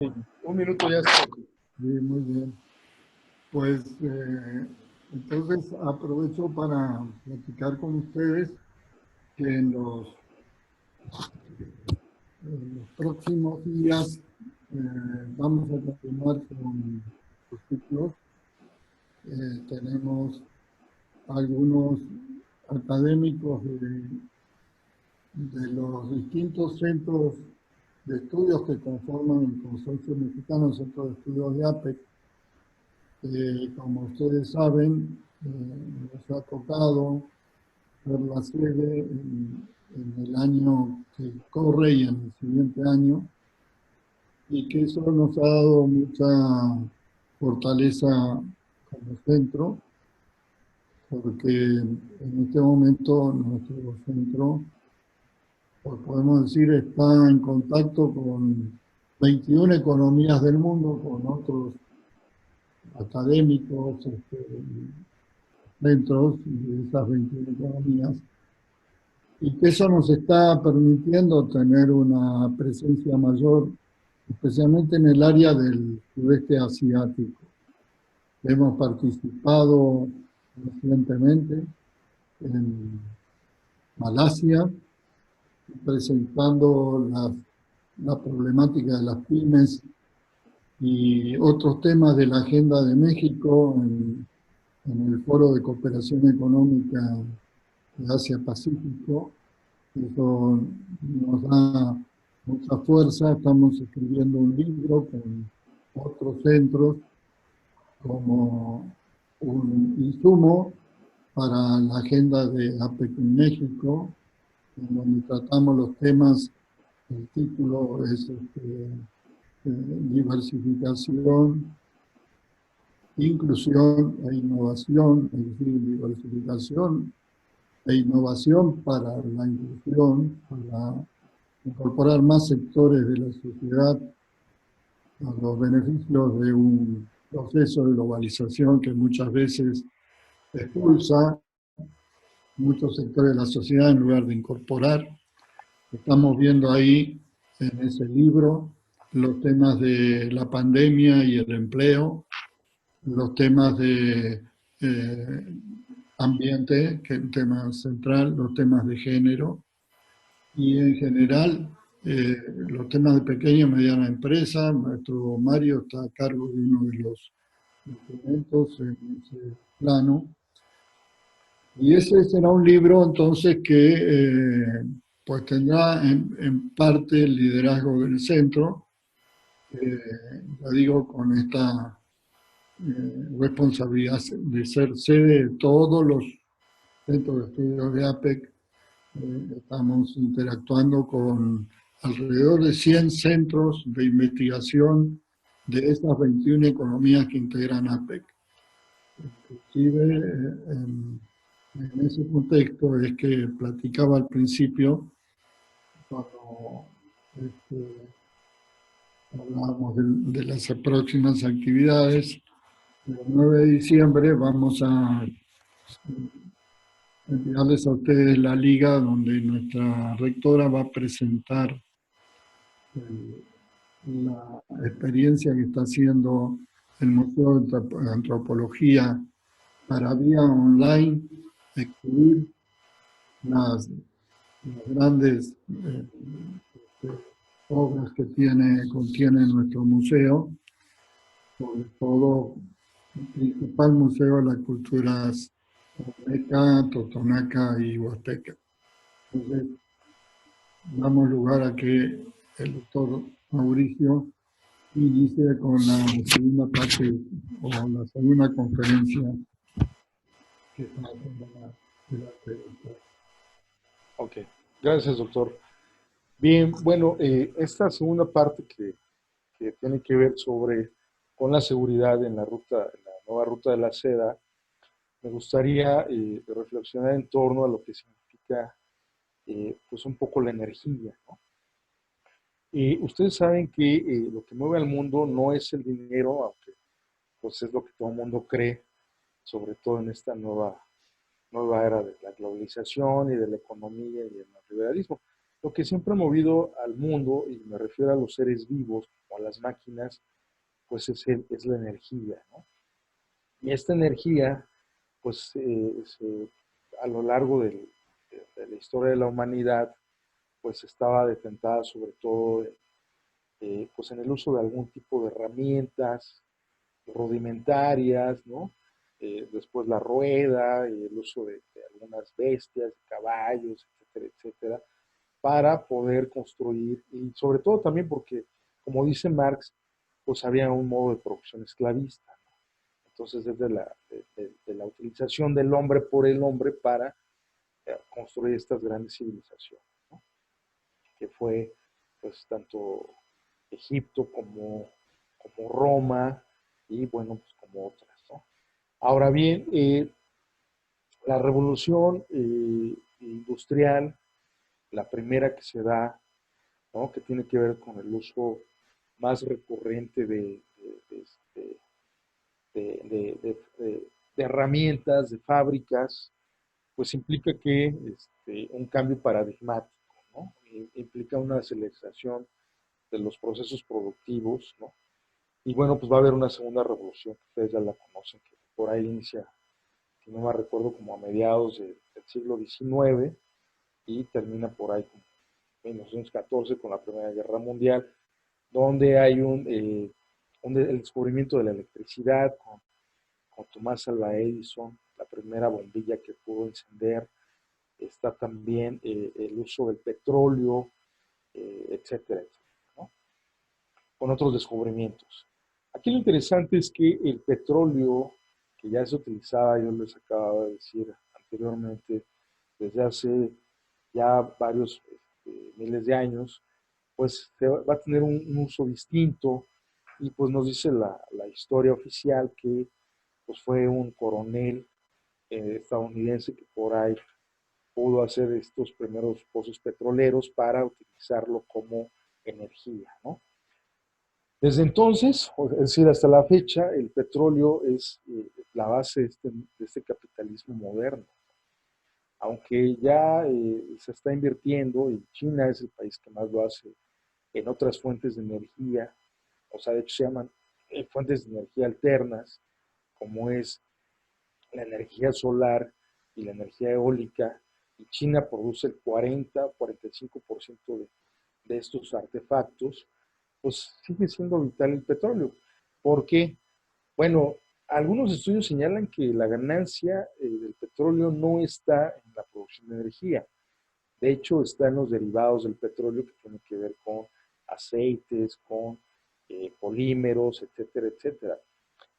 Un minuto ya está. Sí, muy bien. Pues entonces aprovecho para platicar con ustedes que en los próximos días vamos a continuar con los ciclos. Tenemos algunos académicos de los distintos centros de estudios que conforman el Consorcio Mexicano Centro de Estudios de APEC. Como ustedes saben, nos ha tocado ser la sede en el año que corre y en el siguiente año, y que eso nos ha dado mucha fortaleza como centro, porque en este momento nuestro centro, pues podemos decir, está en contacto con 21 economías del mundo, con otros académicos, dentro de esas 21 economías, y que eso nos está permitiendo tener una presencia mayor, especialmente en el área del sudeste asiático. Hemos participado recientemente en Malasia, presentando la problemática de las pymes y otros temas de la agenda de México en el Foro de Cooperación Económica de Asia-Pacífico. Eso nos da mucha fuerza. Estamos escribiendo un libro con otros centros como un insumo para la agenda de APEC en México, en donde tratamos los temas. El título es diversificación, inclusión e innovación, es decir, diversificación e innovación para la inclusión, para incorporar más sectores de la sociedad a los beneficios de un proceso de globalización que muchas veces expulsa muchos sectores de la sociedad en lugar de incorporar. Estamos viendo ahí en ese libro los temas de la pandemia y el empleo, los temas de ambiente, que es un tema central, los temas de género, y en general los temas de pequeña y mediana empresa. El maestro Mario está a cargo de uno de los documentos en ese plano. Y ese será un libro entonces que pues tendrá en parte el liderazgo del centro, ya digo, con esta responsabilidad de ser sede de todos los centros de estudios de APEC. Estamos interactuando con alrededor de 100 centros de investigación de esas 21 economías que integran APEC. Inclusive, en ese contexto es que platicaba al principio, cuando hablábamos de las próximas actividades. El 9 de diciembre vamos a enviarles a ustedes la liga donde nuestra rectora va a presentar la experiencia que está haciendo el Museo de Antropología para vía online escribir las grandes obras que contiene nuestro museo, sobre todo el principal museo de las culturas olmeca, totonaca y huasteca. Entonces, damos lugar a que el doctor Mauricio inicie con la segunda parte o la segunda conferencia que está haciendo la pregunta. Ok, gracias, doctor. Bien, bueno, esta segunda parte que tiene que ver con la seguridad en la nueva ruta de la seda, me gustaría reflexionar en torno a lo que significa pues un poco la energía, ¿no? Ustedes saben que lo que mueve al mundo no es el dinero, aunque pues es lo que todo el mundo cree, sobre todo en esta nueva era de la globalización y de la economía y del neoliberalismo. Lo que siempre ha movido al mundo, y me refiero a los seres vivos, o a las máquinas, pues es la energía, ¿no? Y esta energía, pues a lo largo de la historia de la humanidad, pues estaba detentada sobre todo pues en el uso de algún tipo de herramientas rudimentarias, ¿no? Después la rueda, el uso de algunas bestias, caballos, etcétera, etcétera, para poder construir, y sobre todo también porque, como dice Marx, pues había un modo de producción esclavista, ¿no? Entonces, desde de la utilización del hombre por el hombre para construir estas grandes civilizaciones, ¿no? Que fue, pues, tanto Egipto como Roma y, bueno, pues como otras, ¿no? Ahora bien, la revolución industrial, la primera que se da, ¿no? Que tiene que ver con el uso más recurrente de herramientas, de fábricas, pues implica que un cambio paradigmático, ¿no? Implica una aceleración de los procesos productivos, ¿no? Y bueno, pues va a haber una segunda revolución, que ustedes ya la conocen, que por ahí inicia, si no me recuerdo, como a mediados del siglo XIX y termina por ahí como 1914 con la Primera Guerra Mundial, donde hay el descubrimiento de la electricidad con Tomás Alva Edison, la primera bombilla que pudo encender. Está también el uso del petróleo, etcétera, etcétera, ¿no? Con otros descubrimientos. Aquí lo interesante es que el petróleo, que ya se utilizaba, yo les acababa de decir anteriormente, desde hace ya varios miles de años, pues va a tener un uso distinto y pues nos dice la historia oficial que pues fue un coronel estadounidense que por ahí pudo hacer estos primeros pozos petroleros para utilizarlo como energía, ¿no? Desde entonces, es decir, hasta la fecha, el petróleo es la base de este capitalismo moderno. Aunque ya se está invirtiendo, y China es el país que más lo hace, en otras fuentes de energía, o sea, de hecho se llaman fuentes de energía alternas, como es la energía solar y la energía eólica, y China produce el 40-45% de estos artefactos, pues sigue siendo vital el petróleo. Porque, bueno, algunos estudios señalan que la ganancia del petróleo no está en la producción de energía. De hecho, está en los derivados del petróleo que tienen que ver con aceites, con polímeros, etcétera, etcétera.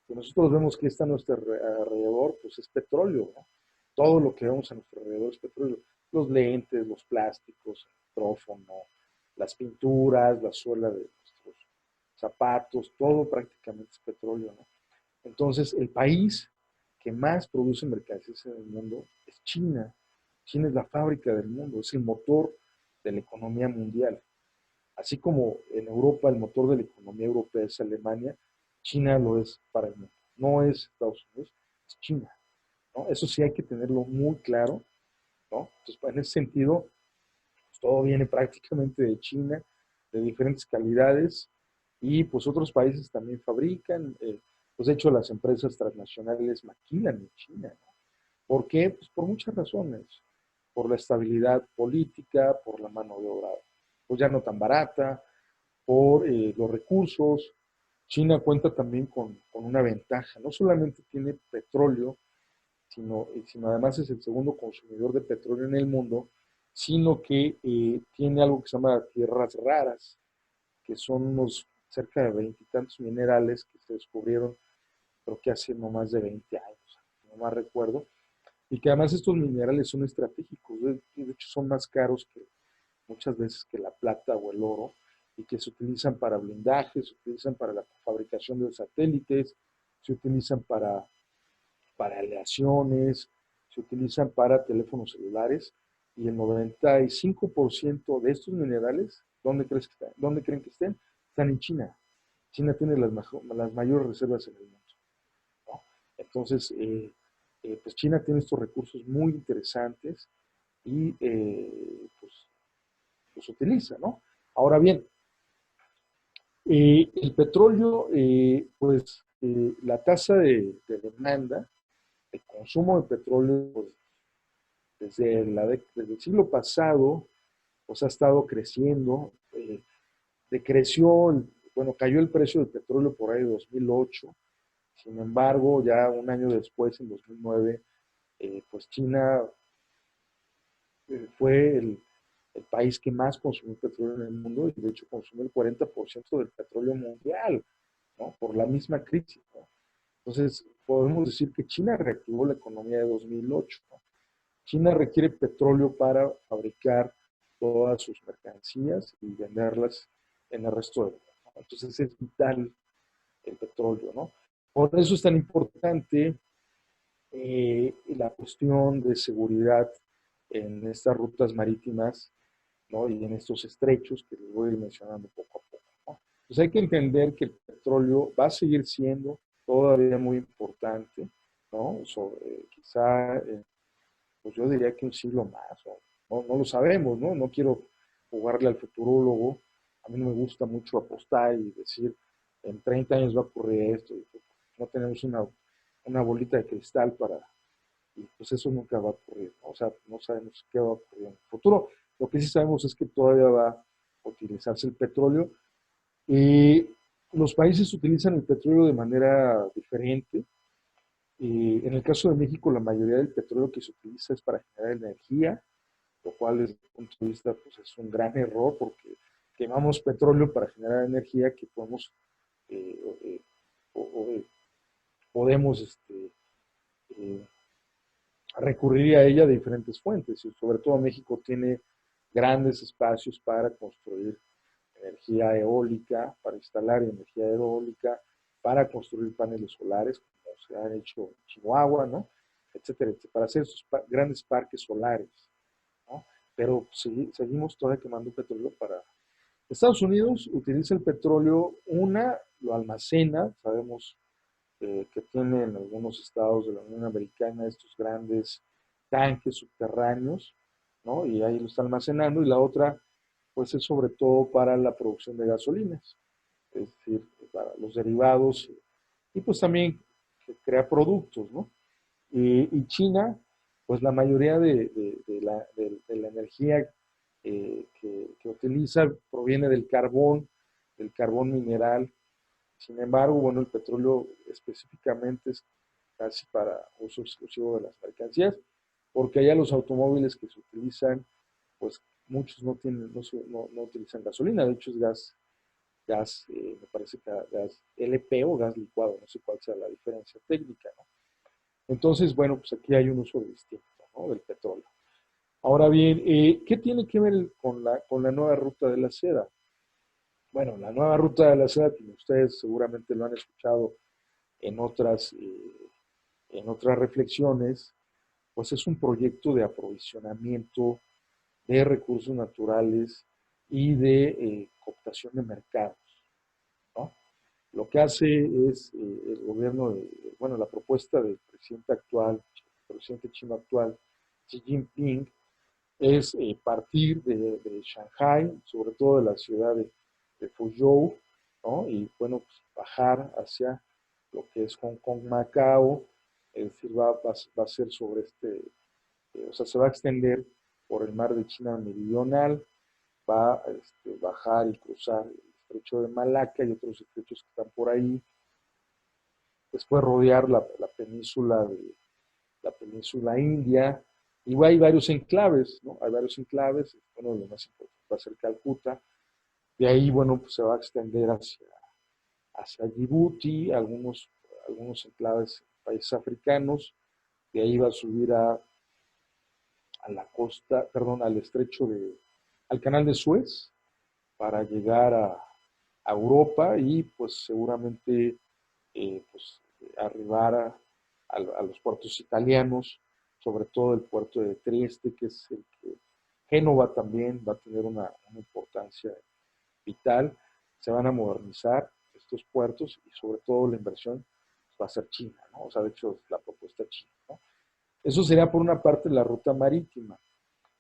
Si nosotros vemos que está a nuestro alrededor, pues es petróleo, ¿no? Todo lo que vemos a nuestro alrededor es petróleo. Los lentes, los plásticos, el micrófono, las pinturas, la suela de nuestros zapatos, todo prácticamente es petróleo, ¿no? Entonces, el país que más produce mercancías en el mundo es China. China es la fábrica del mundo, es el motor de la economía mundial. Así como en Europa el motor de la economía europea es Alemania, China lo es para el mundo. No es Estados Unidos, es China, ¿no? Eso sí hay que tenerlo muy claro, ¿no? Entonces, en ese sentido, pues, todo viene prácticamente de China, de diferentes calidades, y pues otros países también fabrican, pues de hecho las empresas transnacionales maquilan en China, ¿no? ¿Por qué? Pues por muchas razones, por la estabilidad política, por la mano de obra, pues ya no tan barata, por los recursos. China cuenta también con una ventaja, no solamente tiene petróleo, sino además es el segundo consumidor de petróleo en el mundo, sino que tiene algo que se llama tierras raras, que son unos cerca de veintitantos minerales que se descubrieron, creo que hace no más de 20 años, no más recuerdo, y que además estos minerales son estratégicos, de hecho son más caros que muchas veces que la plata o el oro, y que se utilizan para blindaje, se utilizan para la fabricación de satélites, se utilizan para aleaciones, se utilizan para teléfonos celulares, y el 95% de estos minerales, ¿dónde creen que estén? Están en China. China tiene las mayores reservas en el mundo, ¿no? Entonces, pues China tiene estos recursos muy interesantes y pues los utiliza, ¿no? Ahora bien, El petróleo, la tasa de demanda, el consumo de petróleo, pues, desde el siglo pasado, pues ha estado creciendo. Decreció, bueno, cayó el precio del petróleo por ahí de 2008. Sin embargo, ya un año después, en 2009, pues China fue el país que más consumió petróleo en el mundo y de hecho consume el 40% del petróleo mundial, ¿no? Por la misma crisis, ¿no? Entonces, podemos decir que China reactivó la economía de 2008, ¿no? China requiere petróleo para fabricar todas sus mercancías y venderlas en el resto del mundo, ¿no? Entonces, es vital el petróleo, ¿no? Por eso es tan importante la cuestión de seguridad en estas rutas marítimas, ¿no? Y en estos estrechos que les voy a ir mencionando poco a poco, ¿no? Pues hay que entender que el petróleo va a seguir siendo todavía muy importante, ¿no? Quizá, pues yo diría que un siglo más, no lo sabemos, ¿no? No quiero jugarle al futurólogo. A mí no me gusta mucho apostar y decir, en 30 años va a ocurrir esto. Y pues no tenemos una bolita de cristal y pues eso nunca va a ocurrir, ¿no? O sea, no sabemos qué va a ocurrir en el futuro. Lo que sí sabemos es que todavía va a utilizarse el petróleo y los países utilizan el petróleo de manera diferente. Y en el caso de México, la mayoría del petróleo que se utiliza es para generar energía, lo cual desde mi punto de vista pues, es un gran error porque quemamos petróleo para generar energía que podemos, eh, eh, podemos eh, recurrir a ella de diferentes fuentes. Y sobre todo México tiene grandes espacios para construir energía eólica, para instalar energía eólica, para construir paneles solares, como se han hecho en Chihuahua, ¿no? Etcétera, etcétera, para hacer esos grandes parques solares, ¿no? Pero seguimos todavía quemando petróleo para... Estados Unidos utiliza el petróleo, lo almacena, sabemos que tiene en algunos estados de la Unión Americana estos grandes tanques subterráneos, ¿no? Y ahí lo está almacenando, y la otra, pues es sobre todo para la producción de gasolinas, es decir, para los derivados, y pues también que crea productos, ¿no? Y China, pues la mayoría de la energía que utiliza proviene del carbón mineral. Sin embargo, bueno, el petróleo específicamente es casi para uso exclusivo de las mercancías, porque allá los automóviles que se utilizan, pues muchos no tienen, no utilizan gasolina, de hecho es me parece que gas LP o gas licuado, no sé cuál sea la diferencia técnica, ¿no? Entonces, bueno, pues aquí hay un uso distinto, ¿no? Del petróleo. Ahora bien, ¿qué tiene que ver con la nueva ruta de la seda? Bueno, la nueva ruta de la seda, como ustedes seguramente lo han escuchado en otras reflexiones, pues es un proyecto de aprovisionamiento de recursos naturales y de cooptación de mercados, ¿no? Lo que hace es el gobierno, bueno, la propuesta del presidente actual, el presidente chino actual, Xi Jinping, es partir de Shanghai, sobre todo de la ciudad de Fuzhou, ¿no? Y bueno, pues bajar hacia lo que es Hong Kong, Macao, es decir, va a ser sobre o sea, se va a extender por el mar de China Meridional, va a bajar y cruzar el estrecho de Malaca y otros estrechos que están por ahí, después rodear la península india, y hay varios enclaves, ¿no? Hay varios enclaves, bueno, lo más importante va a ser Calcuta, de ahí, bueno, pues se va a extender hacia Djibouti, algunos enclaves en países africanos, de ahí va a subir a la costa, perdón, al canal de Suez, para llegar a Europa y pues seguramente pues, arribar a los puertos italianos, sobre todo el puerto de Trieste, que es el que Génova también va a tener una importancia vital. Se van a modernizar estos puertos y sobre todo la inversión va a ser china, ¿no? O sea, de hecho, la propuesta china, ¿no? Eso sería por una parte la ruta marítima.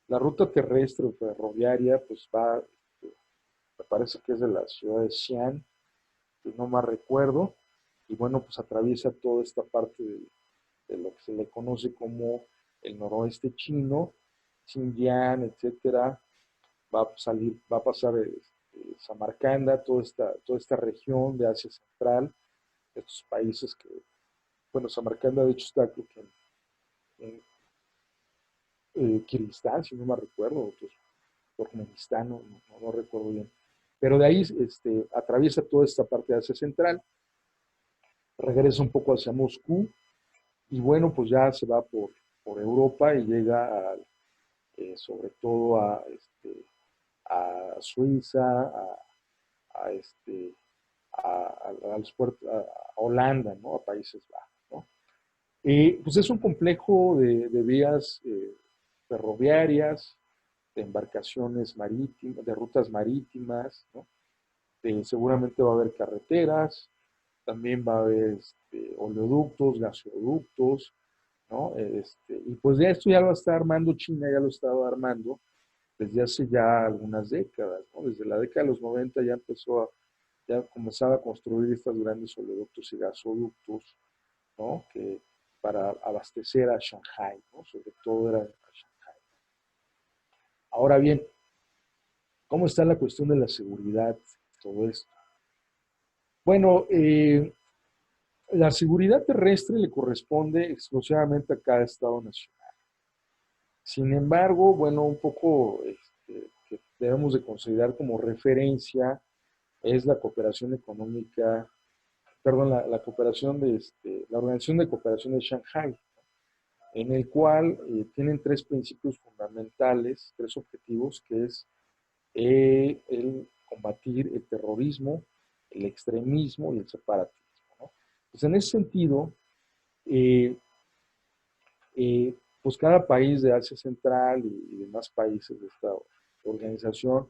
La ruta terrestre o ferroviaria, pues va, me parece que es de la ciudad de Xi'an no más recuerdo, y bueno, pues atraviesa toda esta parte de lo que se le conoce como el noroeste chino, Xinjiang, etcétera. Va a pasar Samarcanda, toda esta región de Asia Central, estos países que, bueno, Samarcanda de hecho está creo que en Kirguistán, si no me recuerdo, otros, Turkmenistán, no recuerdo bien. Pero de ahí atraviesa toda esta parte de Asia Central, regresa un poco hacia Moscú y bueno, pues ya se va por Europa y llega sobre todo a Suiza, a, este, a los puertos, a Holanda, ¿no? A Países Bajos, ¿no? Pues es un complejo de vías ferroviarias, de embarcaciones marítimas, de rutas marítimas, ¿no? Seguramente va a haber carreteras, también va a haber oleoductos, gasoductos, ¿no? Y pues ya esto ya lo está armando China, ya lo estaba armando desde hace ya algunas décadas, ¿no? Desde la década de los 90 ya comenzaba a construir estos grandes oleoductos y gasoductos, ¿no? Que para abastecer a Shanghái, ¿no? Sobre todo era a Shanghái. Ahora bien, ¿cómo está la cuestión de la seguridad? Todo esto. Bueno, la seguridad terrestre le corresponde exclusivamente a cada Estado nacional. Sin embargo, bueno, un poco que debemos de considerar como referencia es la cooperación económica, perdón, la cooperación la Organización de Cooperación de Shanghái, en el cual tienen tres principios fundamentales, tres objetivos, que es el combatir el terrorismo, el extremismo y el separatismo, ¿no? Pues en ese sentido, eh, pues cada país de Asia Central y demás países de esta organización,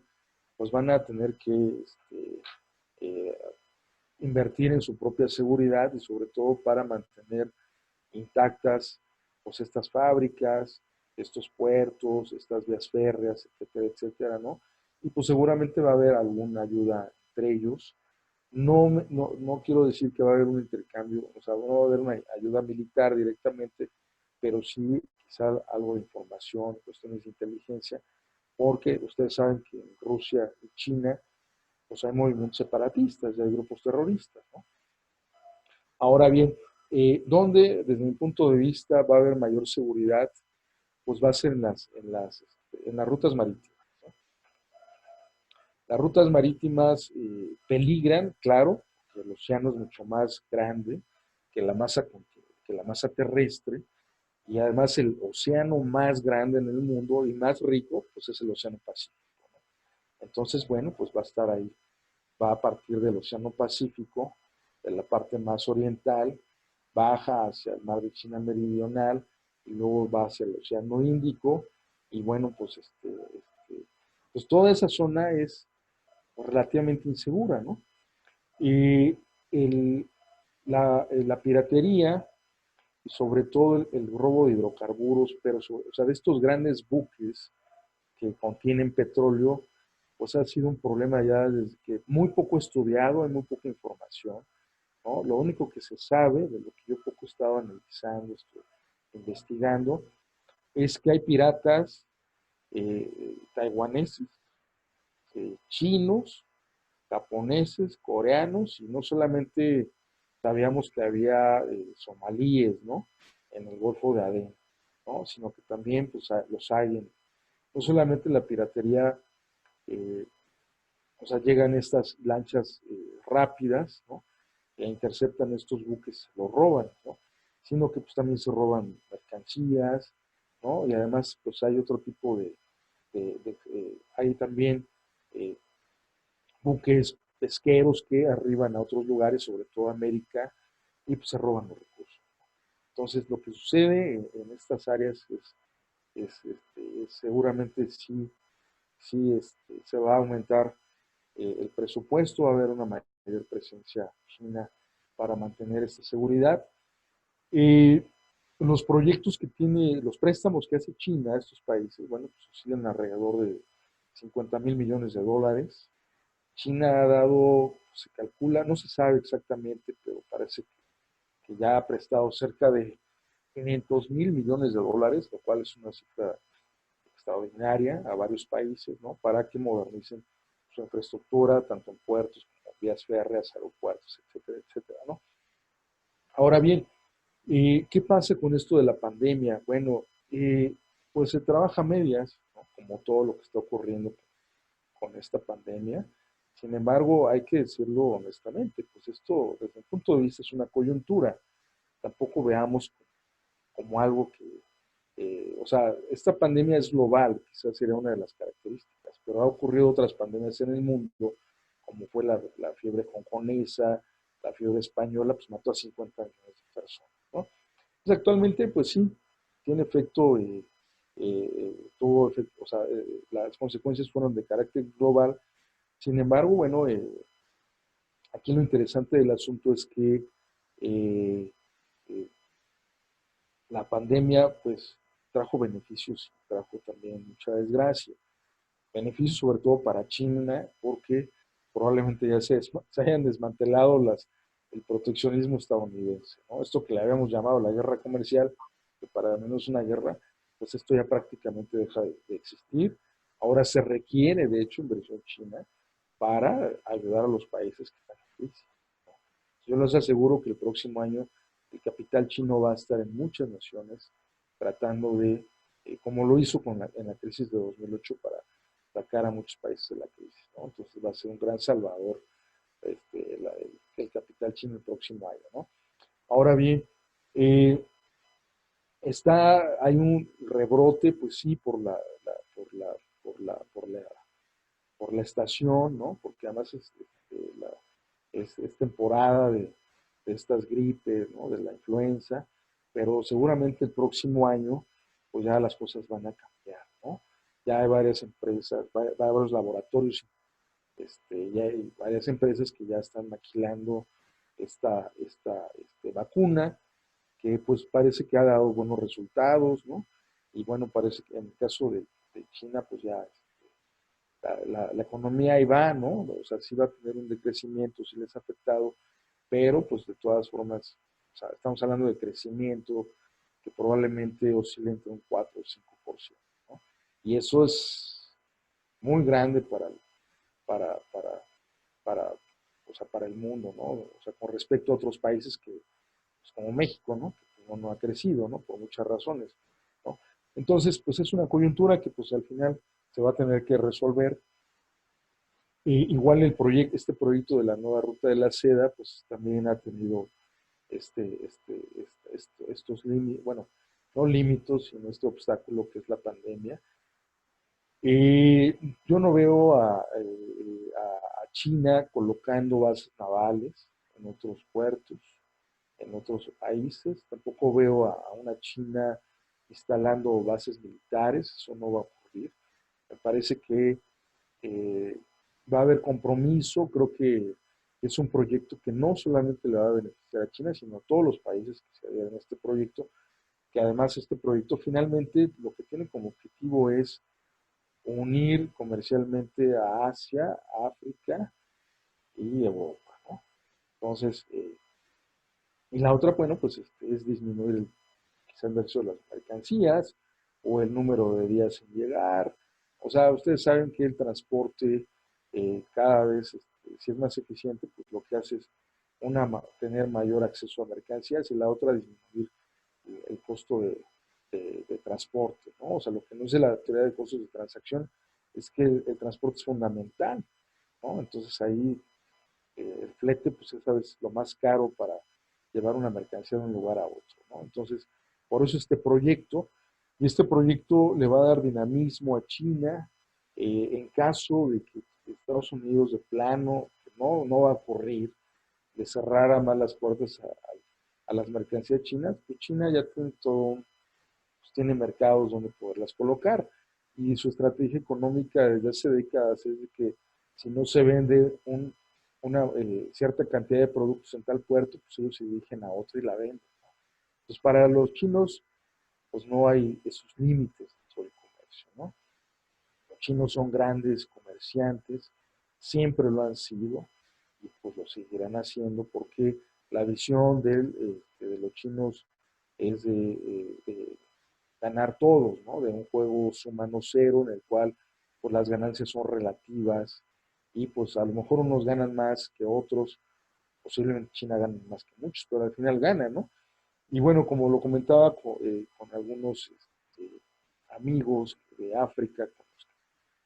pues van a tener que eh, invertir en su propia seguridad y sobre todo para mantener intactas pues estas fábricas, estos puertos, estas vías férreas, etcétera, etcétera, ¿no? Y pues seguramente va a haber alguna ayuda entre ellos. No quiero decir que va a haber un intercambio, o sea, no va a haber una ayuda militar directamente, pero sí quizá algo de información, cuestiones de inteligencia, porque ustedes saben que en Rusia y China pues hay movimientos separatistas, hay grupos terroristas, ¿no? Ahora bien, ¿dónde, desde mi punto de vista, va a haber mayor seguridad? Pues va a ser en las rutas marítimas, ¿no? Las rutas marítimas peligran, claro, que el océano es mucho más grande que que la masa terrestre, y además el océano más grande en el mundo y más rico, pues es el Océano Pacífico, ¿no? Entonces, bueno, pues va a estar ahí, va a partir del Océano Pacífico, de la parte más oriental, baja hacia el mar de China Meridional y luego va hacia el Océano Índico y bueno, pues, pues toda esa zona es relativamente insegura, ¿no? Y el, la piratería y sobre todo el robo de hidrocarburos, pero o sea, de estos grandes buques que contienen petróleo, pues ha sido un problema ya desde que muy poco estudiado, hay muy poca información, ¿no? Lo único que se sabe, de lo que yo poco estaba analizando, investigando, es que hay piratas taiwaneses, chinos, japoneses, coreanos, y no solamente sabíamos que había somalíes, ¿no? En el Golfo de Adén, ¿no? Sino que también pues, los hay no solamente la piratería, eh, o sea, llegan estas lanchas rápidas, ¿no? Que interceptan estos buques, los roban, ¿no? Sino que pues también se roban mercancías, ¿no? Y además pues hay otro tipo hay también eh, buques pesqueros que arriban a otros lugares, sobre todo América, y pues se roban los recursos. Entonces lo que sucede en estas áreas seguramente sí se va a aumentar el presupuesto, va a haber una mayor presencia china para mantener esta seguridad. Eh, los proyectos que tiene, los préstamos que hace China a estos países, bueno, pues oscilan alrededor de 50 mil millones de dólares, China ha dado, se calcula, no se sabe exactamente, pero parece que ya ha prestado cerca de 500.000 millones de dólares, lo cual es una cifra extraordinaria a varios países, ¿no? Para que modernicen su infraestructura, tanto en puertos como vías férreas, aeropuertos, etcétera, etcétera, ¿no? Ahora bien, ¿qué pasa con esto de la pandemia? Bueno, pues se trabaja a medias, ¿no? Como todo lo que está ocurriendo con esta pandemia. Sin embargo, hay que decirlo honestamente, pues esto desde el punto de vista es una coyuntura. Tampoco veamos como algo que, o sea, esta pandemia es global, quizás sería una de las características, pero ha ocurrido otras pandemias en el mundo, como fue la fiebre hongkonesa, la fiebre española, pues mató a 50 millones de personas, ¿no? Entonces, actualmente, pues sí, tiene efecto, tuvo efecto, o sea, las consecuencias fueron de carácter global. Sin embargo, bueno, aquí lo interesante del asunto es que eh, eh, la pandemia, pues, trajo beneficios y trajo también mucha desgracia. Beneficios sobre todo para China, porque probablemente ya se hayan desmantelado el proteccionismo estadounidense, ¿no? Esto que le habíamos llamado la guerra comercial, que para mí no es una guerra, pues esto ya prácticamente deja de existir. Ahora se requiere, de hecho, inversión china para ayudar a los países que están en crisis, ¿no? Yo les aseguro que el próximo año el capital chino va a estar en muchas naciones tratando de, como lo hizo en la crisis de 2008, para sacar a muchos países de la crisis, ¿no? Entonces va a ser un gran salvador el capital chino el próximo año, ¿no? Ahora bien, eh, hay un rebrote, pues sí, por la estación, ¿no? Porque además es temporada de estas gripes, ¿no? De la influenza, pero seguramente el próximo año, pues ya las cosas van a cambiar, ¿no? Ya hay varias empresas, varios laboratorios, ya hay varias empresas que ya están maquilando esta vacuna, que pues parece que ha dado buenos resultados, ¿no? Y bueno, parece que en el caso de China, pues ya la economía ahí va, ¿no? O sea, sí va a tener un decrecimiento, sí les ha afectado, pero pues de todas formas, o sea, estamos hablando de crecimiento que probablemente oscile entre un 4 o 5%, ¿no? Y eso es muy grande para, para, para, o sea, para el mundo, ¿no? O sea, con respecto a otros países que, pues, como México, ¿no? Que no ha crecido, ¿no? Por muchas razones, ¿no? Entonces, pues es una coyuntura que pues al final se va a tener que resolver. Igual este proyecto de la nueva ruta de la seda, pues también ha tenido estos límites, bueno, no límites, sino este obstáculo que es la pandemia. Yo no veo a China colocando bases navales en otros puertos, en otros países. Tampoco veo a una China instalando bases militares, eso no va a ocurrir. Me parece que eh, va a haber compromiso, creo que es un proyecto que no solamente le va a beneficiar a China, sino a todos los países que se adhieren a este proyecto, que además este proyecto finalmente lo que tiene como objetivo es unir comercialmente a Asia, África y Europa, ¿no? Entonces, y la otra, bueno, pues es disminuir quizá el verso de las mercancías o el número de días en llegar. O sea, ustedes saben que el transporte cada vez, si es más eficiente, pues lo que hace es tener mayor acceso a mercancías y la otra disminuir el costo de transporte, ¿no? O sea, lo que no es de la teoría de costos de transacción es que el transporte es fundamental, ¿no? Entonces ahí el flete, pues es a veces lo más caro para llevar una mercancía de un lugar a otro, ¿no? Entonces, por eso este proyecto, y este proyecto le va a dar dinamismo a China en caso de que Estados Unidos de plano, que no va a ocurrir, le cerrara más las puertas a las mercancías chinas, pues China ya tiene pues tiene mercados donde poderlas colocar. Y su estrategia económica desde hace décadas es de que si no se vende una cierta cantidad de productos en tal puerto, pues ellos se dirigen a otro y la venden, ¿no? Pues para los chinos, pues no hay esos límites sobre el comercio, ¿no? Los chinos son grandes comerciantes, siempre lo han sido y pues lo seguirán haciendo porque la visión de los chinos es de ganar todos, ¿no? De un juego suma no cero en el cual pues las ganancias son relativas y pues a lo mejor unos ganan más que otros, posiblemente China gane más que muchos, pero al final gana, ¿no? Y bueno, como lo comentaba con algunos amigos de África, con los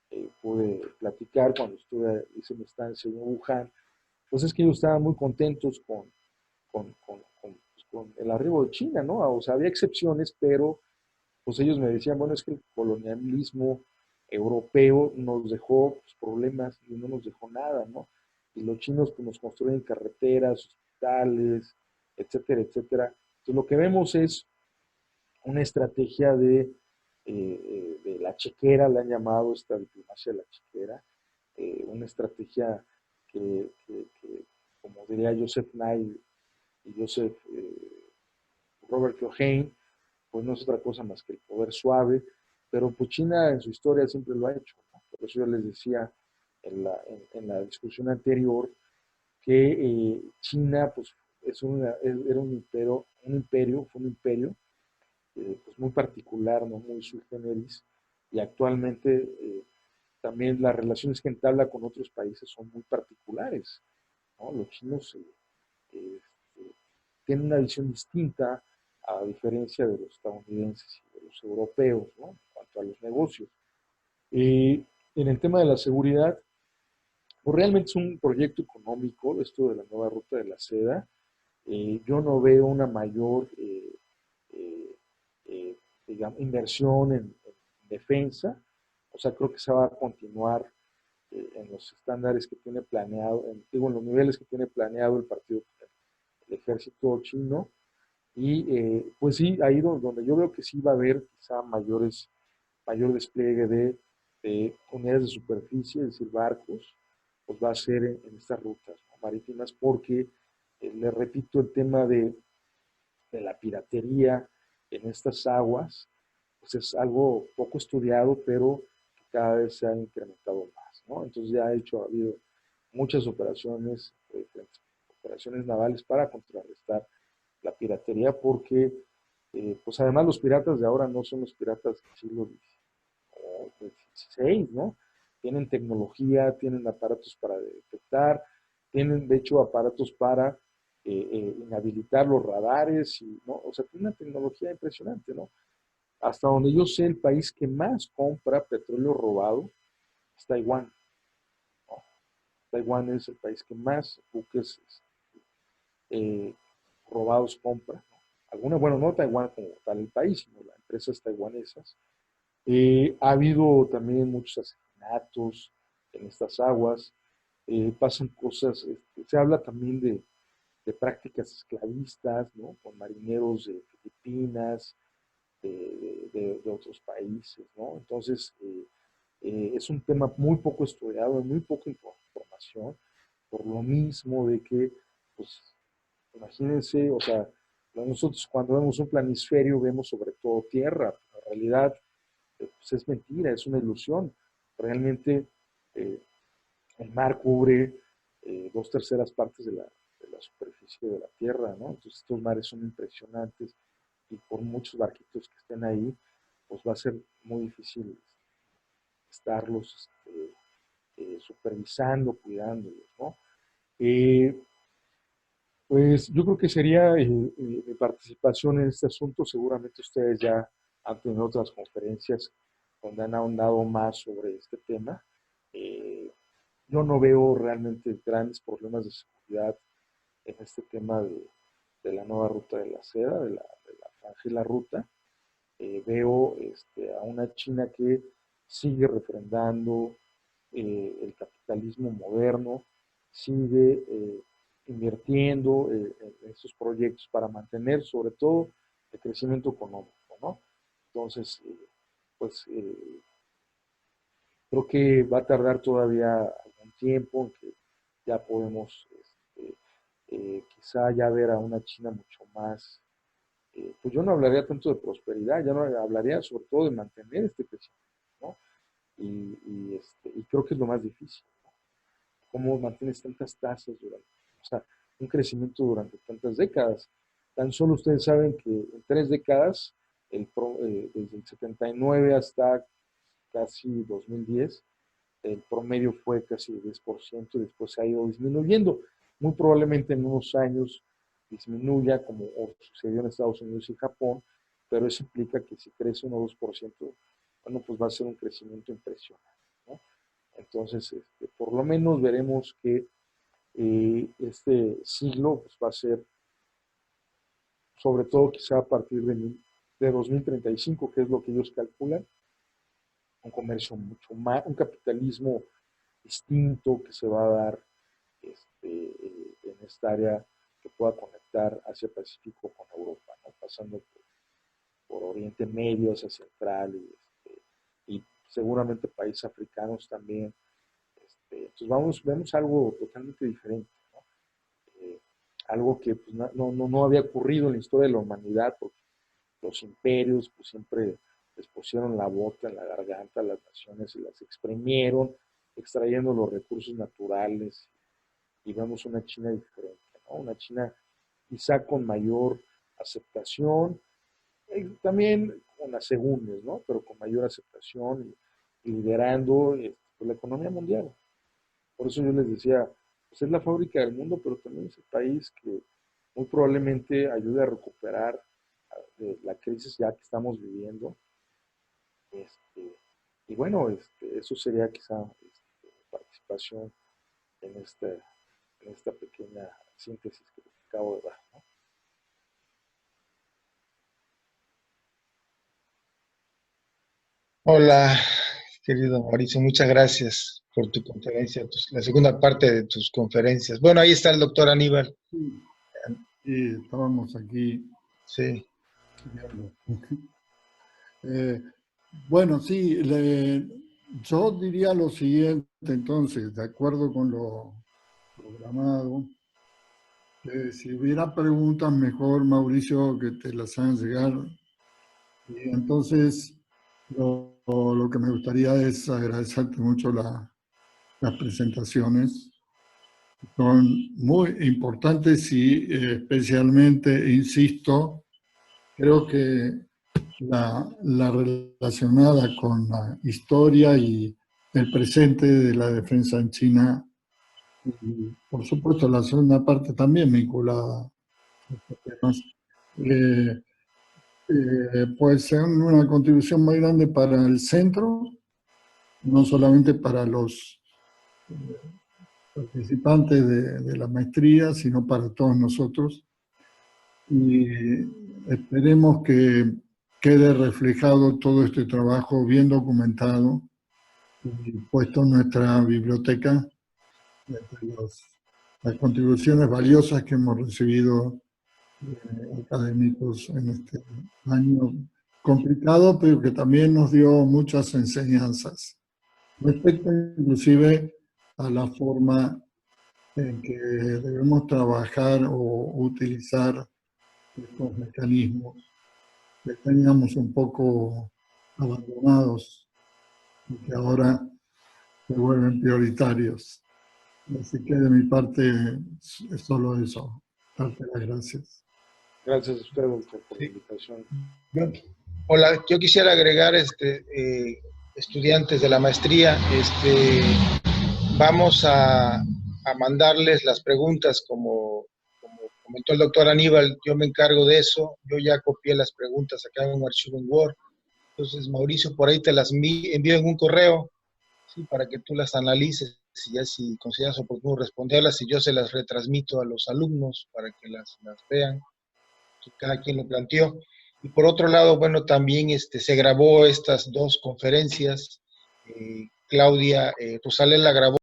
que pude platicar cuando hice mi estancia en Wuhan, pues es que ellos estaban muy contentos con el arribo de China, ¿no? O sea, había excepciones, pero pues ellos me decían, bueno, es que el colonialismo europeo nos dejó pues, problemas y no nos dejó nada, ¿no? Y los chinos pues, nos construyen carreteras, hospitales, etcétera, etcétera. Entonces lo que vemos es una estrategia de la chequera, la han llamado esta diplomacia de la chequera, una estrategia como diría Joseph Nye y Robert Keohane, pues no es otra cosa más que el poder suave, pero pues China en su historia siempre lo ha hecho, ¿no? Por eso yo les decía en la discusión anterior que China pues era fue un imperio pues muy particular, ¿no? Muy sui generis, y actualmente también las relaciones que entabla con otros países son muy particulares, ¿no? Los chinos tienen una visión distinta a diferencia de los estadounidenses y de los europeos, ¿no? En cuanto a los negocios. En el tema de la seguridad, pues realmente es un proyecto económico, esto de la nueva ruta de la seda. Yo no veo una mayor eh, eh, digamos, inversión en defensa. O sea, creo que se va a continuar en los estándares que tiene planeado, digo, en los niveles que tiene planeado el ejército chino. Y pues sí, ahí donde yo veo que sí va a haber quizá mayor despliegue de unidades de superficie, es decir, barcos, pues va a ser en estas rutas, ¿no? Marítimas, porque le repito el tema de la piratería en estas aguas, pues es algo poco estudiado, pero que cada vez se ha incrementado más, ¿no? Entonces ya ha habido muchas operaciones, operaciones navales para contrarrestar la piratería, porque pues además los piratas de ahora no son los piratas del siglo XVI, ¿no? Tienen tecnología, tienen aparatos para detectar, tienen de hecho aparatos para inhabilitar los radares, y, ¿no? O sea, tiene una tecnología impresionante, ¿no? Hasta donde yo sé, el país que más compra petróleo robado es Taiwán, ¿no? Taiwán es el país que más buques eh, robados compra, ¿no? Alguna, bueno, no Taiwán como tal el país, sino las empresas taiwanesas. Ha habido también muchos asesinatos en estas aguas, pasan cosas, se habla también de prácticas esclavistas, ¿no? Con marineros de Filipinas, de otros países, ¿no? Entonces, es un tema muy poco estudiado, muy poca información, por lo mismo de que, pues, imagínense, o sea, nosotros cuando vemos un planisferio vemos sobre todo tierra, pero en realidad pues es mentira, es una ilusión. Realmente eh, el mar cubre dos terceras partes de la superficie de la tierra, ¿no? Entonces estos mares son impresionantes y por muchos barquitos que estén ahí, pues va a ser muy difícil estarlos supervisando, cuidándolos, ¿no? Eh, Pues yo creo que sería mi participación en este asunto. Seguramente ustedes ya han tenido otras conferencias donde han ahondado más sobre este tema. Eh, yo no veo realmente grandes problemas de seguridad en este tema de la nueva ruta de la seda, de la franja y la ruta. Veo a una China que sigue refrendando el capitalismo moderno, sigue invirtiendo en estos proyectos para mantener sobre todo el crecimiento económico, ¿no? Entonces, pues creo que va a tardar todavía algún tiempo en que ya podemos quizá ya ver a una China mucho más, pues yo no hablaría tanto de prosperidad, ya no hablaría sobre todo de mantener este crecimiento, ¿no? Y creo que es lo más difícil, ¿no? cómo mantienes tantas tasas durante, o sea, un crecimiento durante tantas décadas. Tan solo ustedes saben que en 3 décadas, desde el 79 hasta casi 2010, el promedio fue casi de 10% y después se ha ido disminuyendo. Muy probablemente en unos años disminuya, como sucedió en Estados Unidos y Japón, pero eso implica que si crece 1 o 2%, bueno, pues va a ser un crecimiento impresionante, ¿no? Entonces, por lo menos veremos que este siglo pues, va a ser, sobre todo quizá a partir de 2035, que es lo que ellos calculan, un comercio mucho más, un capitalismo distinto que se va a dar en esta área que pueda conectar Asia Pacífico con Europa, ¿no? Pasando por Oriente Medio, Asia Central y seguramente países africanos también. Entonces vemos algo totalmente diferente, ¿no? Algo que pues, no había ocurrido en la historia de la humanidad, porque los imperios pues, siempre les pusieron la bota en la garganta a las naciones y las exprimieron, extrayendo los recursos naturales, y vemos una China diferente, ¿no? Una China quizá con mayor aceptación, también con asegúnes, ¿no? Pero con mayor aceptación y liderando pues, la economía mundial. Por eso yo les decía, pues es la fábrica del mundo, pero también es el país que muy probablemente ayude a recuperar la crisis ya que estamos viviendo. Este, y bueno, eso sería quizá participación en esta pequeña síntesis que acabo de dar, ¿no? Hola, querido Mauricio, muchas gracias por tu conferencia, la segunda parte de tus conferencias. Bueno, ahí está el doctor Aníbal. Sí, y estábamos aquí Sí. viendo. Bueno, sí, yo diría lo siguiente, entonces, de acuerdo con lo programado, que si hubiera preguntas, mejor, Mauricio, que te las hagan llegar. Y entonces, lo que me gustaría es agradecerte mucho las presentaciones. Son muy importantes y especialmente, insisto, creo que la relacionada con la historia y el presente de la defensa en China, y por supuesto la segunda parte también vinculada a estos temas, eh, puede ser una contribución muy grande para el centro, no solamente para los participantes de la maestría, sino para todos nosotros. Y esperemos que quede reflejado todo este trabajo bien documentado y puesto en nuestra biblioteca, entre las contribuciones valiosas que hemos recibido académicos en este año complicado, pero que también nos dio muchas enseñanzas, respecto inclusive a la forma en que debemos trabajar o utilizar estos mecanismos que teníamos un poco abandonados y que ahora se vuelven prioritarios. Así que de mi parte es solo eso. Darte las gracias. Gracias a usted, doctor, por la invitación. Hola, yo quisiera agregar, estudiantes de la maestría, vamos a mandarles las preguntas como comentó el doctor Aníbal. Yo me encargo de eso, yo ya copié las preguntas acá en un archivo en Word, entonces Mauricio, por ahí te las envío en un correo, ¿sí? Para que tú las analices y ya si consideras oportuno responderlas, y yo se las retransmito a los alumnos para que las vean, que cada quien lo planteó. Y por otro lado, bueno, también se grabó estas dos conferencias, Claudia Rosalén la grabó